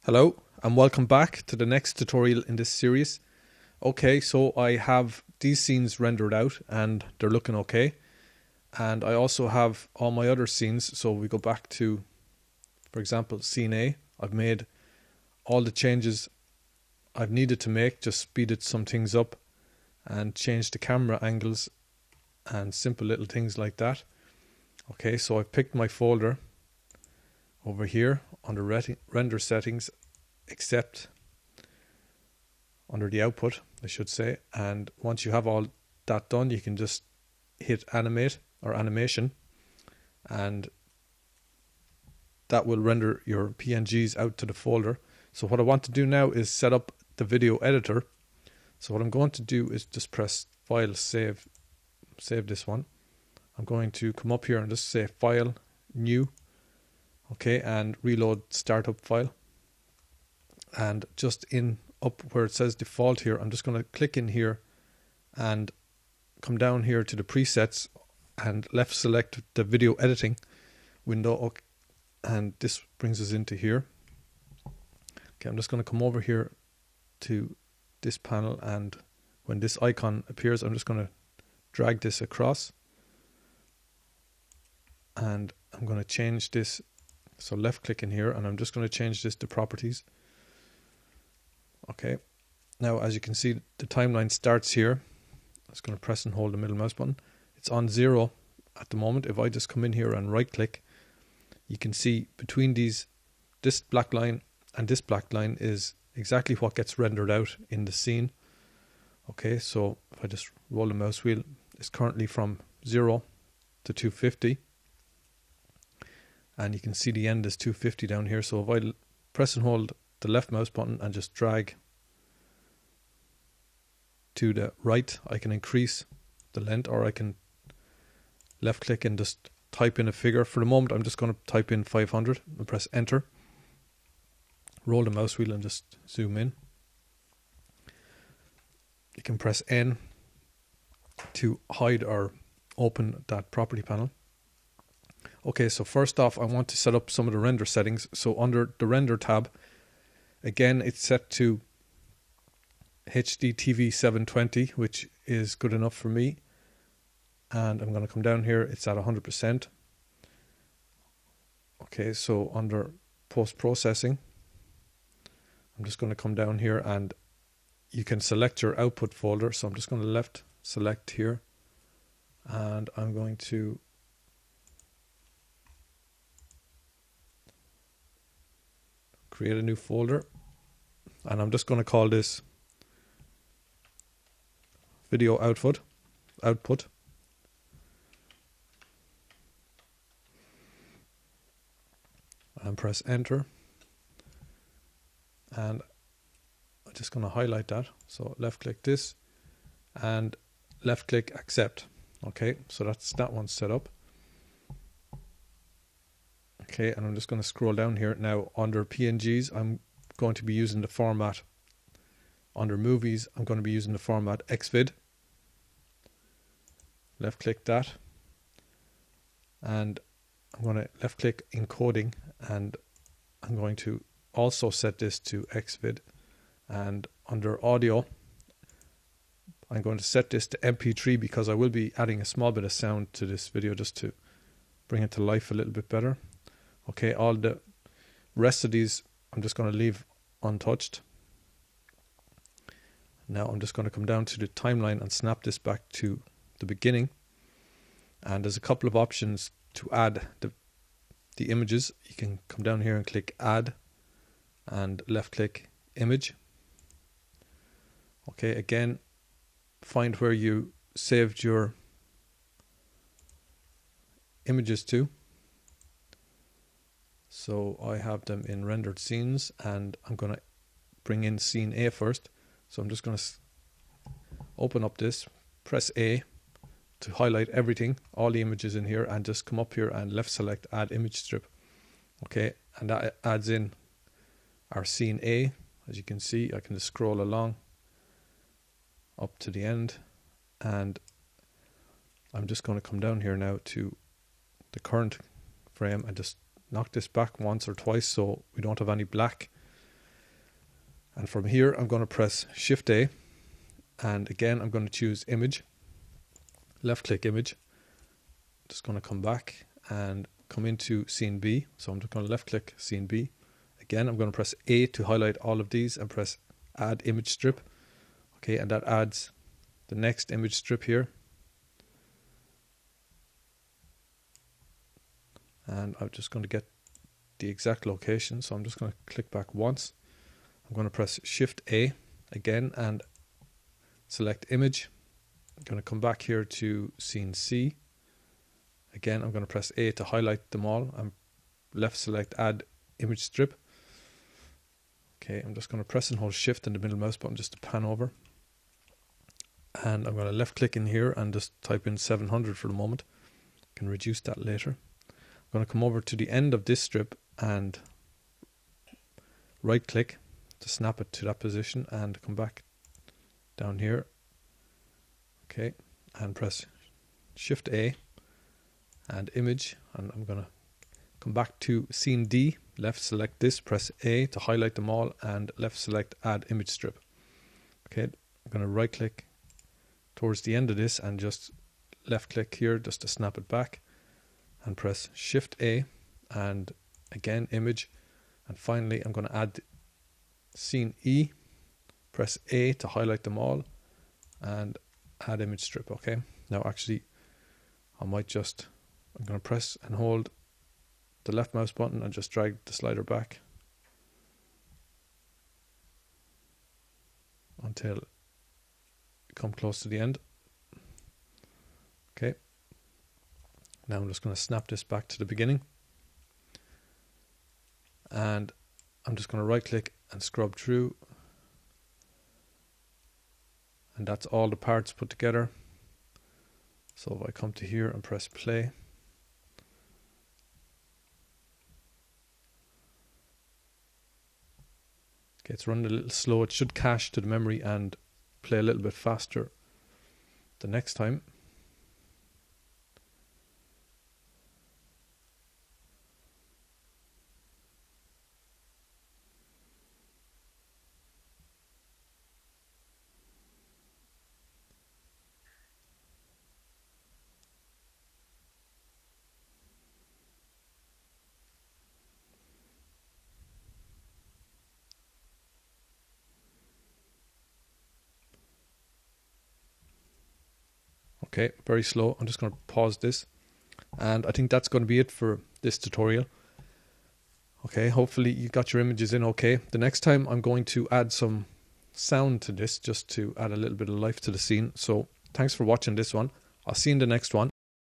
Hello and welcome back to the next tutorial in this series. Okay, so I have these scenes rendered out and they're looking okay. And I also have all my other scenes. So we go back to, for example, scene A. I've made all the changes I've needed to make, just speeded some things up and changed the camera angles and simple little things like that. Okay, so I've picked my folder over here under render settings, except under the output, I should say. And once you have all that done, you can just hit animate or animation, and that will render your PNGs out to the folder. So what I want to do now is set up the video editor. So what I'm going to do is just press File, Save this one. I'm going to come up here and just say File, New. Okay, and reload startup file. And just in up where it says default here, I'm just going to click in here and come down here to the presets and left select the video editing window. Okay, and this brings us into here. Okay, I'm just going to come over here to this panel, and when this icon appears, I'm just going to drag this across, and I'm going to change this. So left click in here, and I'm just going to change this to properties. Okay, now as you can see, the timeline starts here. I'm just going to press and hold the middle mouse button. It's on 0 at the moment. If I just come in here and right click, you can see between this black line and this black line is exactly what gets rendered out in the scene. Okay, so if I just roll the mouse wheel, it's currently from 0 to 250. And you can see the end is 250 down here. So if I press and hold the left mouse button and just drag to the right, I can increase the length, or I can left click and just type in a figure. For the moment, I'm just going to type in 500 and press enter. Roll the mouse wheel and just zoom in. You can press N to hide or open that property panel. Okay, so first off, I want to set up some of the render settings. So under the render tab, again, it's set to HDTV 720, which is good enough for me. And I'm going to come down here, it's at 100%. Okay, so under post-processing, I'm just going to come down here and you can select your output folder. So I'm just going to left select here, and I'm going to create a new folder, and I'm just going to call this video output, and press enter, and I'm just going to highlight that. So left click this and left click accept. Okay, so that's that one set up. Okay, and I'm just going to scroll down here. Now under PNGs, I'm going to be using the format. Under movies, I'm going to be using the format XVID. Left click that, and I'm going to left click encoding, and I'm going to also set this to XVID. And under audio, I'm going to set this to MP3 because I will be adding a small bit of sound to this video just to bring it to life a little bit better. Okay, all the rest of these I'm just going to leave untouched. Now I'm just going to come down to the timeline and snap this back to the beginning. And there's a couple of options to add the images. You can come down here and click add and left click image. Okay, again, find where you saved your images to. So I have them in rendered scenes, and I'm going to bring in scene A first. So I'm just going to open up this, press A to highlight everything, all the images in here, and just come up here and left select add image strip. Okay, and that adds in our scene A. As you can see, I can just scroll along up to the end, and I'm just going to come down here now to the current frame and just knock this back once or twice so we don't have any black And from here, I'm going to press Shift A. And again, I'm going to choose Image. Left click Image. Just going to come back and come into Scene B. So I'm just going to left click Scene B. Again, I'm going to press A to highlight all of these and press Add Image Strip. Okay, and that adds the next image strip here. And I'm just going to get the exact location. So I'm just going to click back once. I'm going to press Shift A again and select Image. I'm going to come back here to Scene C. Again, I'm going to press A to highlight them all and left select Add Image Strip. Okay, I'm just going to press and hold Shift and the middle mouse button just to pan over. And I'm going to left click in here and just type in 700 for the moment. I can reduce that later. I'm going to come over to the end of this strip and right click to snap it to that position and come back down here. Okay, and press Shift A and Image, and I'm going to come back to Scene D, left select this, press A to highlight them all and left select Add Image Strip. Okay, I'm going to right click towards the end of this and just left click here just to snap it back and press Shift A and again Image, and finally I'm going to add Scene E, press A to highlight them all and Add Image Strip. Okay, now actually I'm going to press and hold the left mouse button and just drag the slider back until come close to the end. Okay, now I'm just going to snap this back to the beginning, and I'm just going to right click and scrub through, and that's all the parts put together. So if I come to here and press play, okay, it's running a little slow. It should cache to the memory and play a little bit faster the next time. Okay, very slow. I'm just going to pause this. And I think that's going to be it for this tutorial. Okay, hopefully you got your images in okay. The next time I'm going to add some sound to this just to add a little bit of life to the scene. So thanks for watching this one. I'll see you in the next one.